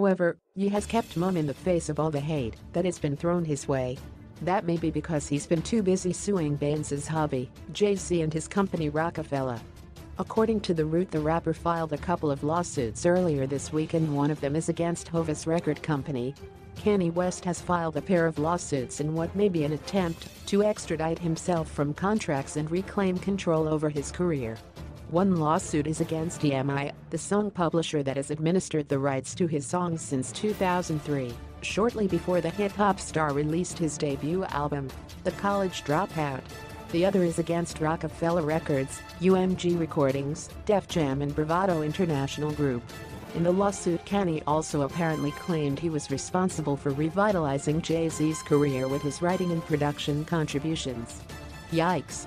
However, Ye has kept mum in the face of all the hate that has been thrown his way. That may be because he's been too busy suing Banks's hubby, Jay-Z, and his company Rockefeller. According to The Root, the rapper filed a couple of lawsuits earlier this week, and one of them is against Hova's record company. Kanye West has filed a pair of lawsuits in what may be an attempt to extradite himself from contracts and reclaim control over his career. One lawsuit is against EMI, the song publisher that has administered the rights to his songs since 2003, shortly before the hip-hop star released his debut album, The College Dropout. The other is against Rockefeller Records, UMG Recordings, Def Jam, and Bravado International Group. In the lawsuit, Kanye also apparently claimed he was responsible for revitalizing Jay-Z's career with his writing and production contributions. Yikes.